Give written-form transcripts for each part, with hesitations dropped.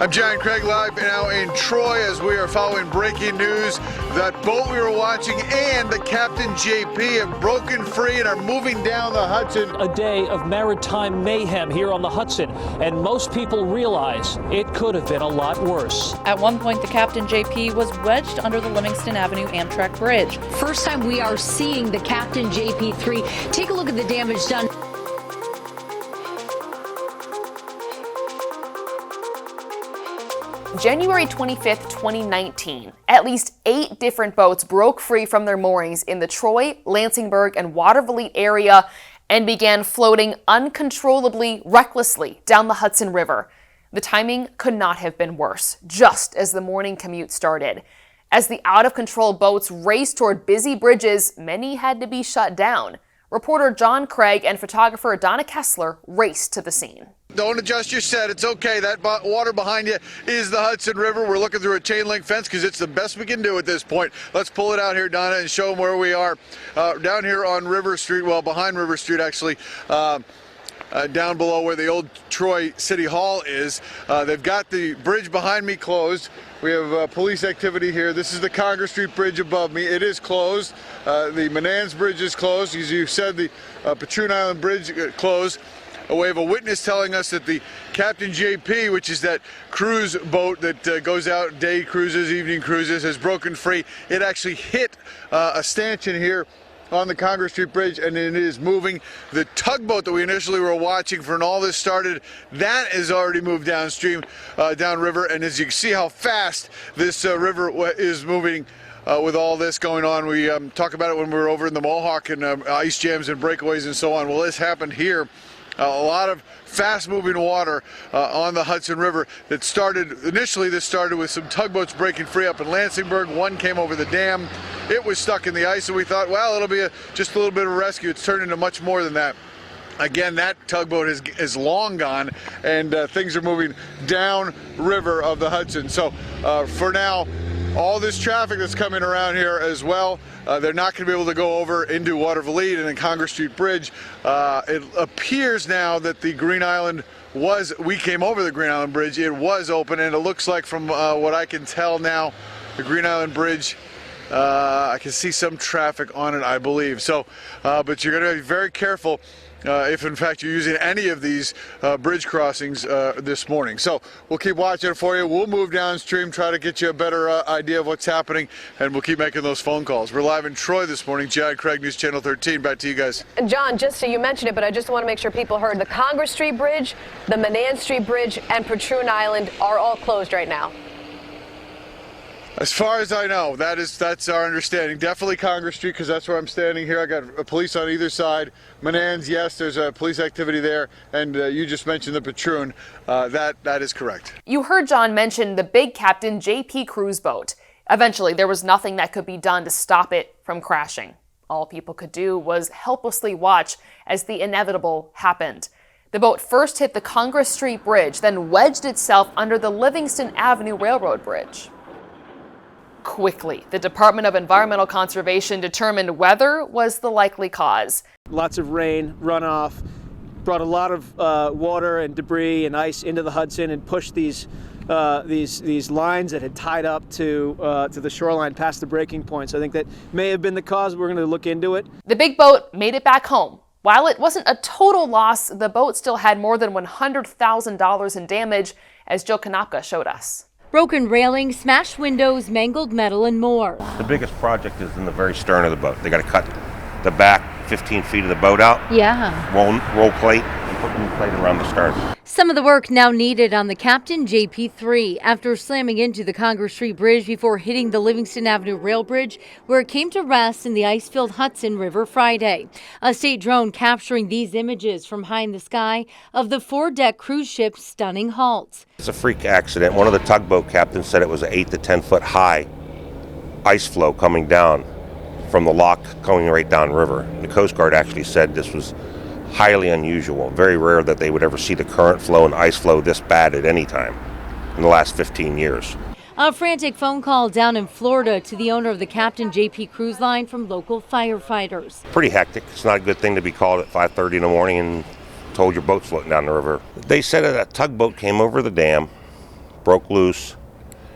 I'm John Craig, live now in Troy as we are following breaking news. That boat we were watching and the Captain JP have broken free and are moving down the Hudson. A day of maritime mayhem here on the Hudson, and most people realize it could have been a lot worse. At one point, the Captain JP was wedged under the Livingston Avenue Amtrak bridge. First time we are seeing the Captain JP3. Take a look at the damage done. January 25th, 2019, at least 8 different boats broke free from their moorings in the Troy, Lansingburg, and Watervliet area and began floating uncontrollably, recklessly down the Hudson River. The timing could not have been worse, just as the morning commute started. As the out-of-control boats raced toward busy bridges, many had to be shut down. Reporter John Craig and photographer Donna Kessler raced to the scene. Don't adjust your set. It's okay. That water behind you is the Hudson River. We're looking through a chain link fence because it's the best we can do at this point. Let's pull it out here, Donna, and show them where we are. Down here on River Street, well, behind River Street, actually, down below where the old Troy City Hall is. They've got the bridge behind me closed. We have police activity here. This is the Congress Street Bridge above me. It is closed. The Menands Bridge is closed. As you said, the Patroon Island Bridge closed. We have a witness telling us that the Captain JP, which is that cruise boat that goes out day cruises, evening cruises, has broken free. It actually hit a stanchion here on the Congress Street Bridge, and it is moving. The tugboat that we initially were watching for when all this started, that has already moved downstream, downriver, and as you can see how fast this river is moving with all this going on. We talk about it when we were over in the Mohawk and ice jams and breakaways and so on. Well, this happened here. A lot of fast-moving water on the Hudson River that started, initially this started with some tugboats breaking free up in Lansingburg. One came over the dam. It was stuck in the ice, and we thought, well, it'll be just a little bit of a rescue. It's turned into much more than that. Again, that tugboat is long gone, and things are moving down river of the Hudson. So for now, all this traffic that's coming around here as well, they're not going to be able to go over into Watervliet and then Congress Street Bridge. It appears now that the Green Island we came over the Green Island Bridge, it was open, and it looks like from what I can tell now, the Green Island Bridge, I can see some traffic on it, I believe. So, but you're going to be very careful if in fact you're using any of these bridge crossings this morning. So we'll keep watching it for you. We'll move downstream, try to get you a better idea of what's happening, and we'll keep making those phone calls. We're live in Troy this morning. John Craig, News Channel 13. Back to you guys. John, just so you mentioned it, but I just want to make sure people heard the Congress Street Bridge, the Menands Street Bridge, and Patroon Island are all closed right now. As far as I know, that's our understanding. Definitely Congress Street, because that's where I'm standing here. I got police on either side. Menands, yes, there's a police activity there, and you just mentioned the Patroon. That is correct. You heard John mention the big Captain JP cruise boat. Eventually, there was nothing that could be done to stop it from crashing. All people could do was helplessly watch as the inevitable happened. The boat first hit the Congress Street Bridge, then wedged itself under the Livingston Avenue Railroad Bridge. Quickly, the Department of Environmental Conservation determined weather was the likely cause. Lots of rain, runoff, brought a lot of water and debris and ice into the Hudson and pushed these lines that had tied up to the shoreline past the breaking point. So I think that may have been the cause. We're going to look into it. The big boat made it back home. While it wasn't a total loss, the boat still had more than $100,000 in damage, as Jill Kanopka showed us. Broken railings, smashed windows, mangled metal, and more. The biggest project is in the very stern of the boat. They got to cut the back 15 feet of the boat out. Yeah. Roll plate and put new plate around the stern. Some of the work now needed on the Captain JP3 after slamming into the Congress Street Bridge before hitting the Livingston Avenue Rail Bridge, where it came to rest in the ice-filled Hudson River Friday. A state drone capturing these images from high in the sky of the 4-deck cruise ship's stunning halt. It's a freak accident. One of the tugboat captains said it was an 8 to 10 foot high ice flow coming down from the lock going right downriver. The Coast Guard actually said this was highly unusual, very rare that they would ever see the current flow and ice flow this bad at any time in the last 15 years. A frantic phone call down in Florida to the owner of the Captain JP Cruise Line from local firefighters. Pretty hectic. It's not a good thing to be called at 5:30 in the morning and told your boat's floating down the river. They said that a tugboat came over the dam, broke loose,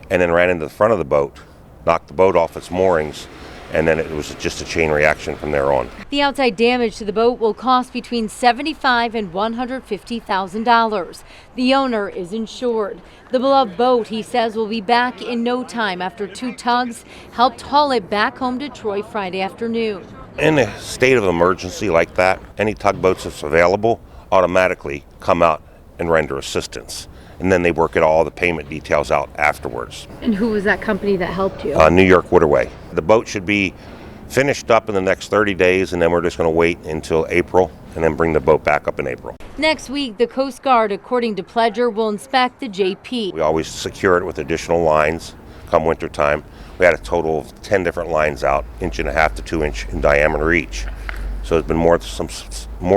and then ran into the front of the boat, knocked the boat off its moorings, and then it was just a chain reaction from there on. The outside damage to the boat will cost between $75,000 and $150,000. The owner is insured. The beloved boat, he says, will be back in no time after 2 tugs helped haul it back home to Troy Friday afternoon. In a state of emergency like that, any tugboats that's available automatically come out and render assistance. And then they work all the payment details out afterwards. And who was that company that helped you? New York Waterway. The boat should be finished up in the next 30 days, and then we're just going to wait until April and then bring the boat back up in April. Next week, the Coast Guard, according to Pledger, will inspect the JP. We always secure it with additional lines come wintertime. We had a total of 10 different lines out, 1.5 inch to 2 inch in diameter each. So it's been more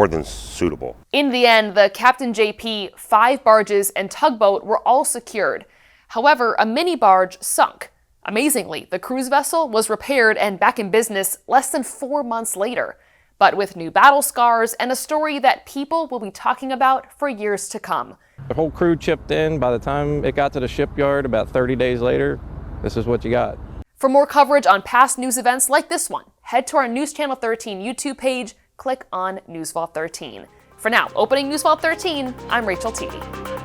than suitable. In the end, the Captain JP, 5 barges, and tugboat were all secured. However, a mini barge sunk. Amazingly, the cruise vessel was repaired and back in business less than 4 months later, but with new battle scars and a story that people will be talking about for years to come. The whole crew chipped in. By the time it got to the shipyard about 30 days later, this is what you got. For more coverage on past news events like this one, head to our News Channel 13 YouTube page, click on News Vault 13. For now, opening News Vault 13, I'm Rachel Teedy.